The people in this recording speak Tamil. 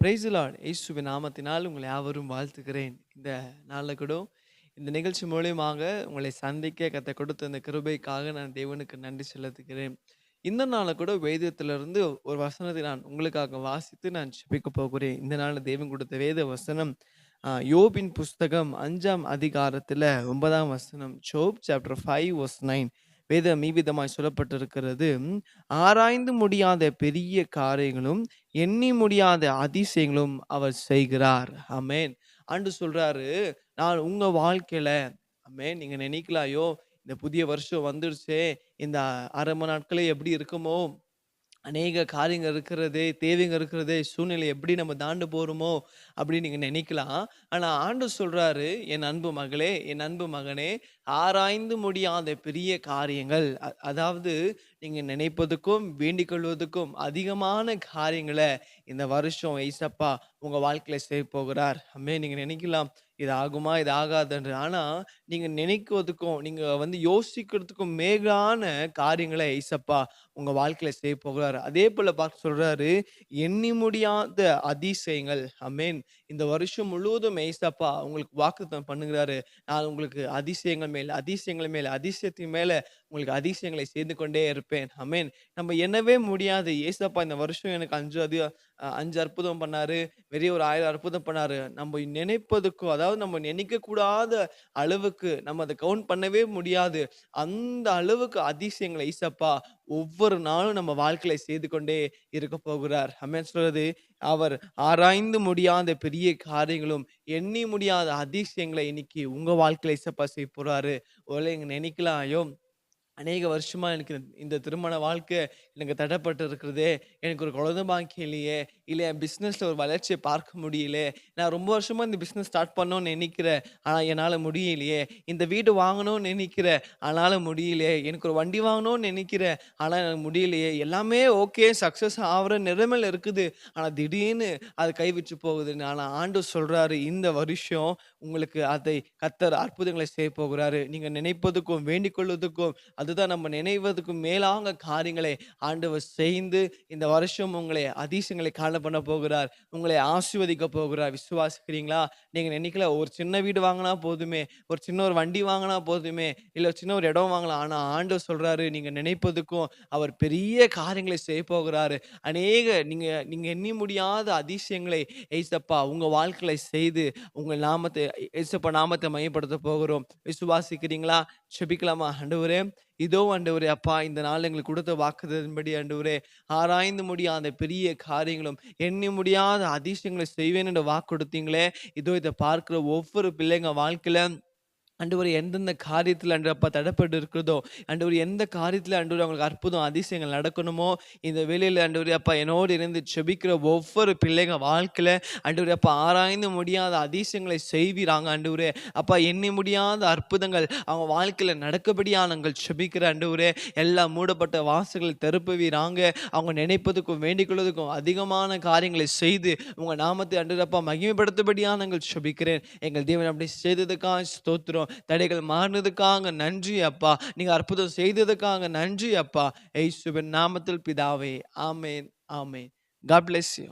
Praise the Lord. இயேசுவின் நாமத்தினால் உங்களை யாவரும் வாழ்த்துகிறேன். இந்த நாளில் கூட இந்த நிகழ்ச்சி மூலியமாக உங்களை சந்திக்க கர்த்தர் கொடுத்த இந்த கிருபைக்காக நான் தேவனுக்கு நன்றி செலுத்துகிறேன். இந்த நாளில் கூட வேதத்திலிருந்து ஒரு வசனத்தை நான் உங்களுக்காக வாசித்து நான் ஜெபிக்க போகிறேன். இந்த நாளில் தேவன் கொடுத்த வேத வசனம் யோபின் புஸ்தகம் 5ஆம் அதிகாரத்தில் 9ஆம் வசனம். ஜோப் சாப்டர் 5:9. வேதம் மீவிதமாய் சொல்லப்பட்டிருக்கிறது. ஆராய்ந்து முடியாத பெரிய காரியங்களும் எண்ணி முடியாத அதிசயங்களும் அவர் செய்கிறார். ஆமென். ஆண்டு சொல்றாரு, நான் உங்க வாழ்க்கையில ஆமென். நீங்க நினைக்கலாம், ஐயோ இந்த புதிய வருஷம் வந்துடுச்சே, இந்த அரை மணி நாட்களே எப்படி இருக்குமோ, அநேக காரியங்கள் இருக்கிறதே, தேவைங்க இருக்கிறதே, சூழ்நிலை எப்படி நம்ம தாண்டு போறோமோ அப்படின்னு நீங்க நினைக்கலாம். ஆனா ஆண்டவர் சொல்றாரு, என் அன்பு மகளே, என் அன்பு மகனே, ஆராய்ந்து முடியாத பெரிய காரியங்கள், அதாவது நீங்க நினைப்பதுக்கும் வேண்டிக் கொள்வதற்கும் அதிகமான காரியங்களை இந்த வருஷம் ஏசப்பா உங்க வாழ்க்கையில செய்ய போகிறார். நீங்க நினைக்கலாம், இது ஆகுமா இது ஆகாதுன்று. ஆனா நீங்க நினைக்கிறதுக்கும் நீங்க யோசிக்கிறதுக்கும் மேலான காரியங்களை ஏசப்பா உங்க வாழ்க்கையில செய்ய போகிறார். அதே போல பார்க்க சொல்றாரு, எண்ணி முடியாத அதிசயங்கள். ஆமென். இந்த வருஷம் முழுவதும் ஏசப்பா உங்களுக்கு வாக்குத்தத்தம் பண்ணுகிறாரு. நான் உங்களுக்கு அதிசயங்கள் மேல் அதிசயங்கள் மேல் அதிசயத்தின் மேல உங்களுக்கு அதிசயங்களை செய்து கொண்டே இருப்பேன். ஆமென். நம்ம எண்ணவே முடியாது. ஏசப்பா இந்த வருஷம் எனக்கு 5 அற்புதம் பண்ணாரு. பெரிய ஒரு 1000 அற்புதம் பண்ணாரு. நம்ம நினைப்பதுக்கும், அதாவது நம்ம நினைக்க கூடாத அளவுக்கு நம்ம அதை கவுண்ட் பண்ணவே முடியாது. அந்த அளவுக்கு அதிசயங்களை ஏசப்பா ஒவ்வொரு நாளும் நம்ம வாழ்க்கையில செய்து கொண்டே இருக்க போகிறார். ஆமென். சொல்றது, அவர் ஆராய்ந்து முடியாத பெரிய காரியங்களும் எண்ணி முடியாத அதிசயங்களை இன்னைக்கு உங்க வாழ்க்கையில ஏசப்பா செய்ய போறாரு. ஒருவேளை நீங்க நினைக்கலாம், ஐயோ அநேக வருஷமா எனக்கு இந்த திருமண வாழ்க்கை எனக்கு தடைப்பட்டு இருக்கிறதே, எனக்கு ஒரு குழந்தை பாக்கியம் இல்லையே, இல்லை என் பிஸ்னஸ்ல ஒரு வளர்ச்சியை பார்க்க முடியலையே, நான் ரொம்ப வருஷமா இந்த பிஸ்னஸ் ஸ்டார்ட் பண்ணணும்னு நினைக்கிறேன், ஆனால் என்னால் முடியலையே, இந்த வீடு வாங்கணும்னு நினைக்கிறேன், ஆனால முடியலையே, எனக்கு ஒரு வண்டி வாங்கணும்னு நினைக்கிறேன், ஆனால் எனக்கு முடியலையே, எல்லாமே ஓகே சக்ஸஸ் ஆகிற நிலைமையில் இருக்குது, ஆனால் திடீர்னு அது கைவிட்டு போகுதுன்னு. ஆனால் ஆண்டவர் சொல்றாரு, இந்த வருஷம் உங்களுக்கு அதை கர்த்தர் அற்புதங்களை செய்ய போகிறாரு. நீங்க நினைப்பதுக்கும் வேண்டிக் கொள்வதற்கும், அதுதான் நம்ம நினைவதுக்கும் மேலாக காரியங்களை ஆண்டவர் செய்து இந்த வருஷம் உங்களை அதிசயங்களை காண பண்ண போகிறார். உங்களை ஆசீர்வதிக்க போகிறார். விசுவாசிக்கிறீங்களா? நீங்க நினைக்கல, ஒரு சின்ன வீடு வாங்கினா போதுமே, ஒரு சின்ன ஒரு வண்டி வாங்கினா போதுமே, இல்ல சின்ன ஒரு இடம் வாங்கலாம். ஆனா ஆண்டவர் சொல்றாரு, நீங்க நினைப்பதுக்கும் அவர் பெரிய காரியங்களை செய்ய போகிறாரு. அநேக நீங்க நீங்க எண்ணி முடியாத அதிசயங்களை ஏசப்பா உங்க வாழ்க்கையில செய்து உங்கள் நாமத்தை ஏசப்பா நாமத்தை மையப்படுத்த போகிறோம். விசுவாசிக்கிறீங்களா? ஜெபிக்கலாமா? ஆண்டவரே, இதோ ஆண்டவரே, அப்பா இந்த நாள் எங்களுக்கு கொடுத்த வாக்குத்தத்தத்தின்படி ஆண்டவரே, ஆராய்ந்து முடியாத பெரிய காரியங்களும் எண்ணி முடியாத அதிசயங்களை செய்வேன் என்று வாக்கு கொடுத்தீங்களே, இதோ இதை பார்க்கிற ஒவ்வொரு பிள்ளைங்க வாழ்க்கையில ஆண்டவரே, எந்தெந்த காரியத்தில் அப்பா தடைப்பட்டு இருக்கிறதோ, ஆண்டவரே எந்த காரியத்தில் ஆண்டவரே அவங்களுக்கு அற்புதம் அதிசயங்கள் நடக்கணுமோ, இந்த வேளையில் ஆண்டவரே அப்பா என்னோடு இருந்து ஜெபிக்கிற ஒவ்வொரு பிள்ளைங்க வாழ்க்கையில ஆண்டவரே அப்பா ஆராய்ந்து முடியாத அதிசயங்களை செய்வீராங்க. ஆண்டவரே அப்பா எண்ணி முடியாத அற்புதங்கள் அவங்க வாழ்க்கையில நடக்கபடியா நாங்கள் ஜெபிக்கிற ஆண்டவரே, எல்லா மூடப்பட்ட வாசல்களை திறப்புவீராங்க. அவங்க நினைப்பதுக்கும் வேண்டிக்கொள்வதற்கும் அதிகமான காரியங்களை செய்து உங்க நாமத்தை ஆண்டவரே அப்பா மகிமைப்படுத்தபடியா நாங்கள் ஜெபிக்கிறேன். எங்கள் தேவன் அப்படி செய்ததுக்காக ஸ்தோத்திரம். தடைகள் மாறினதுக்காக நன்றி அப்பா. நீங்க அற்புதம் செய்ததுக்காக நன்றி அப்பா. இயேசுவின் நாமத்தில் பிதாவே, ஆமென், ஆமென். God bless you.